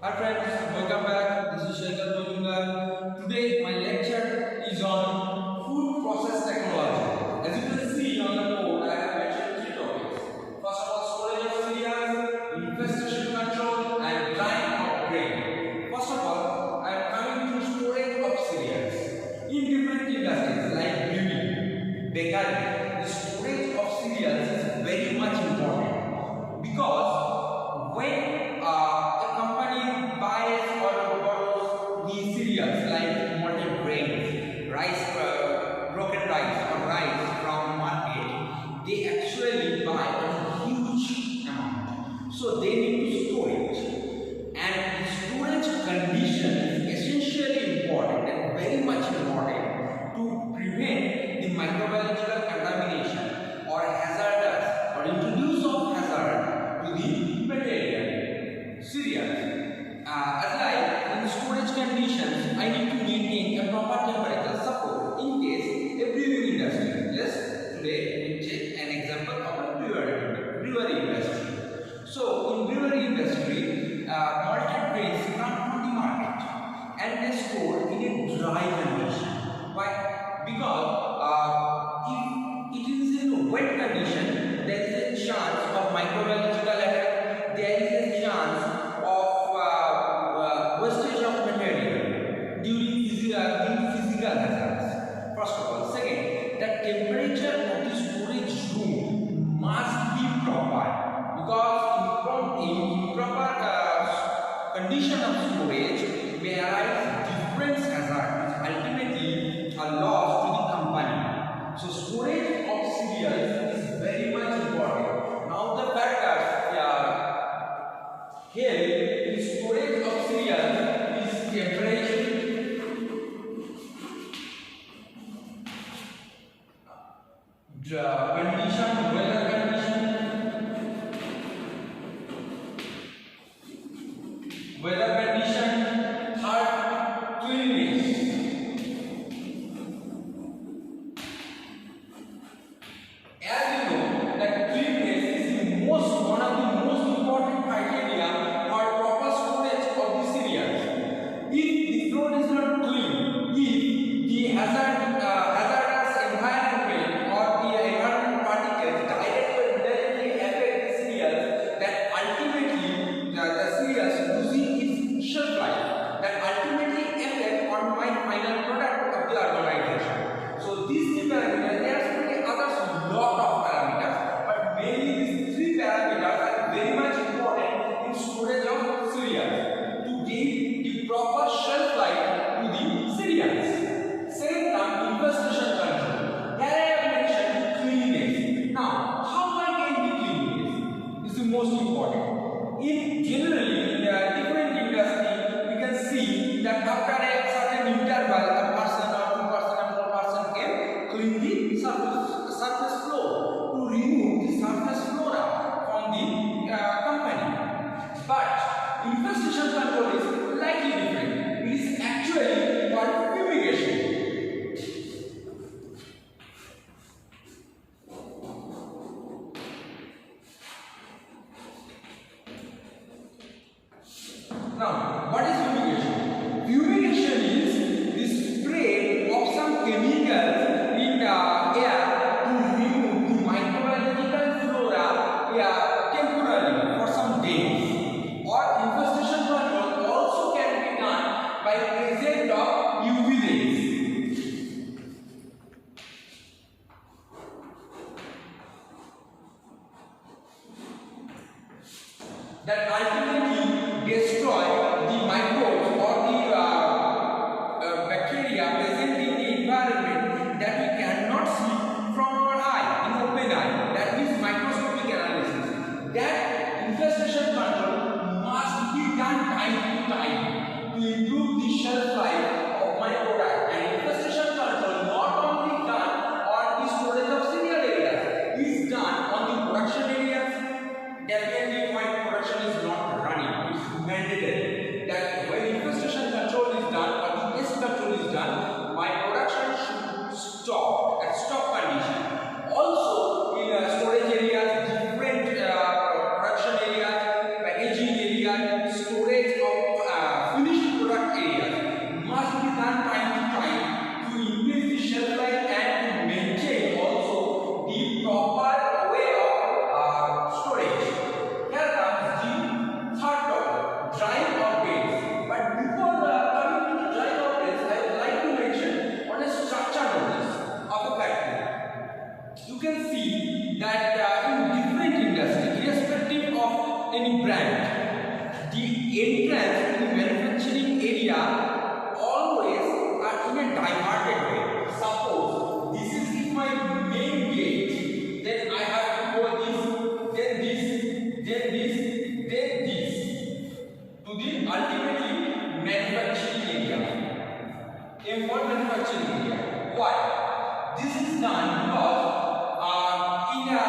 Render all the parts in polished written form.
Hi friends, welcome back. This is Shankar Bojungar. Today my lecture is on food process technology. As you can see on the board, I have mentioned three topics. First of all, storage of cereals, infestation control, and drying of grain. First of all, I am coming to storage of cereals. In different industries like brewing, bakery, the storage of cereals is very much important because when a company buys or borrows these cereals like malted grains, broken rice or rice from market, they actually buy a huge amount. So they need to store it. And the storage condition is essentially important and very much important to prevent the microbiological contamination or hazardous or introduce of hazard to the material cereals. In storage conditions, I need to maintain a proper temperature. Suppose in case a brewing industry, today we take an example of a brewery industry. So in brewery industry, malted grains come from the market and they store in a dry condition. Why? Because if it is in a wet condition, there is a chance of microbiological effect. There is a chance wastage of material during physical hazards. First of all. Second, the temperature of the storage room must be proper because in improper condition of storage may arise different hazards which ultimately are lost to the company. So storage of cereals is very much important. Now the factors here in storage of cereal is temperature, weather condition, third, cleanliness. As you know that cleanliness is one of the most important criteria for proper storage of the cereals. If the floor is not clean, if the hazardous environment or the environment particles directly or indirectly affect the cereals, that ultimately the cereals losing its shelf life, that ultimately affect on my final product of the organization. So these three parameters, there are so many others, lot of parameters, but mainly these three parameters are very much important in storage of cereals to give the proper shelf life to the cereals. Second term, infestation control. Here I have mentioned cleanliness. Now, how I gain the cleanliness is the most important. Generally in different industry, we can see that after a certain interval, a person or 2% or 4% can clean the surface floor to remove the surface flora from the company. But infestation control is slightly different. It is actually called fumigation. Now, what is fumigation? Fumigation is the spray of some chemicals in the air to remove the microbiological flora temporarily for some days. Or infestation control also can be done by presence of UV rays. That ultimately destroy the microbes or the bacteria present in the environment that we cannot see from our eye, in open eye. That means microscopic analysis. That infestation control must be done time to time to improve the shelf life of my product. And infestation control not only done on the storage of cereal areas, is done on the production areas. Definitely when production is not running, it's mandatory that when infestation control is done or the pest control is done, my production should stop at stop condition. Also in storage areas, different production areas, packaging areas, storage of entrance to the manufacturing area always are in a diverted way. Suppose this is my main gate, then I have to go this, then this, then this, then this to the ultimately manufacturing area. For manufacturing area. Why? This is done because in a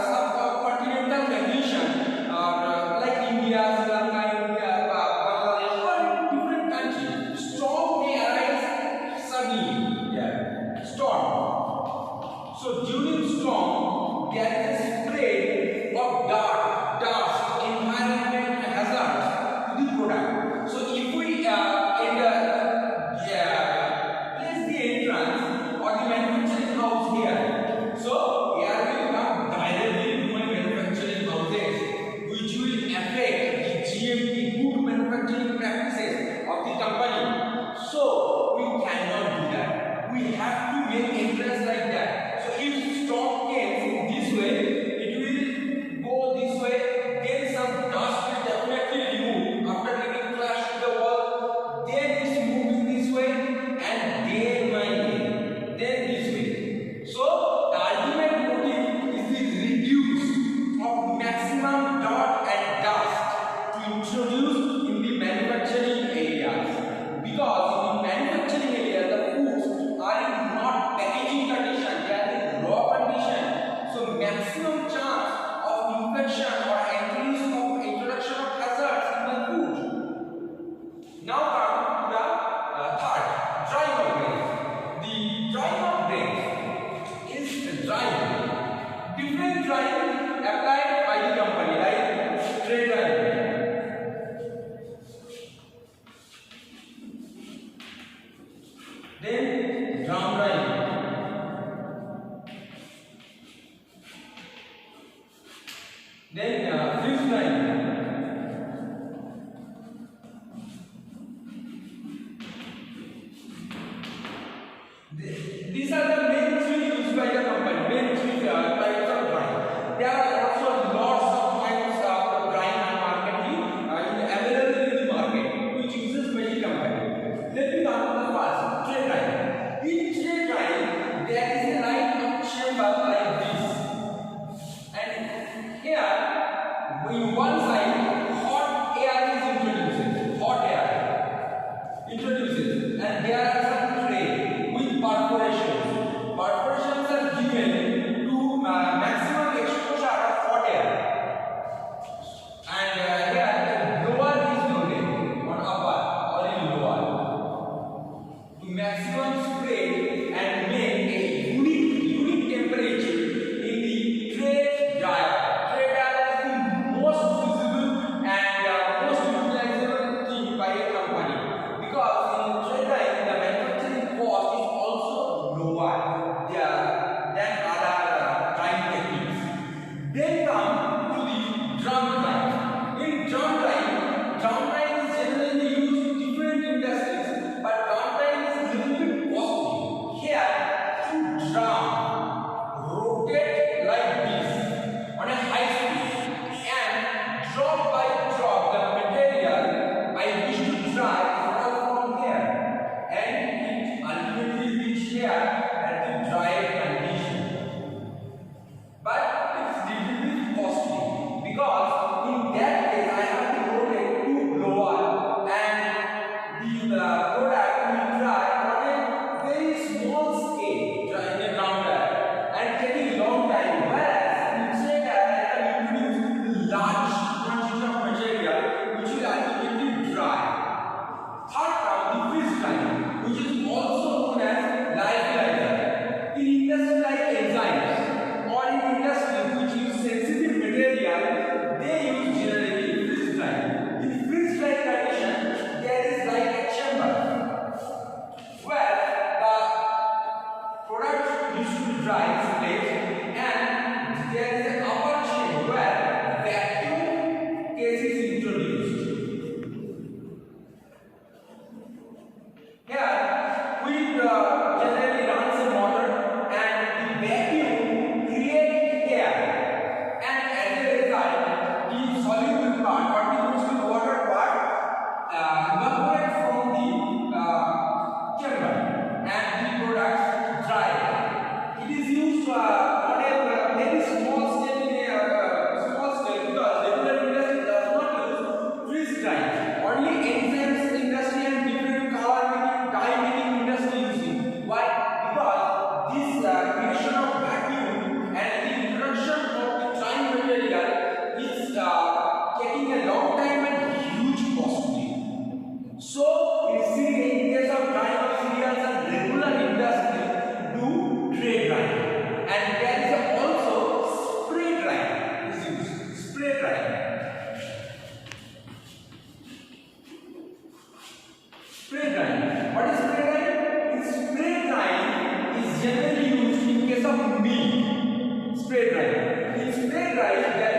subcontinental condition, like India, Sri Lanka, Bangladesh, or different countries, storm may arise suddenly. Yeah, storm. So during storm, there is a spread of dust, environment hazards to the product. So if we place the entrance or the manufacturing house here, so air will come directly to my manufacturing houses, which will affect the GMP, good manufacturing practices of the company. So we cannot do that. We have to make entrance like that. So if stock comes this way, it will go this way. Then some dust will definitely remove after getting flashed to the wall. Then it's moving this way, and then this way. So the ultimate motive is the reduce of maximum dirt and dust to introduce in the manufacturing areas. Because in the manufacturing area, the foods are in not packaging condition, they are in raw condition. So maximum chance of infection or introduction of hazards in the food. Now come to the third, drying of grains. The drying of grains is drying. Different drying applied by the company, like spray drying. Then drum drying. Then freeze drying. These are the main three used by the company, main three types of drying. There are also lots of types of drying on market available in the market, which uses by the company. Let me come to the first, clay drying. milk. Spray drying. In spray drying, there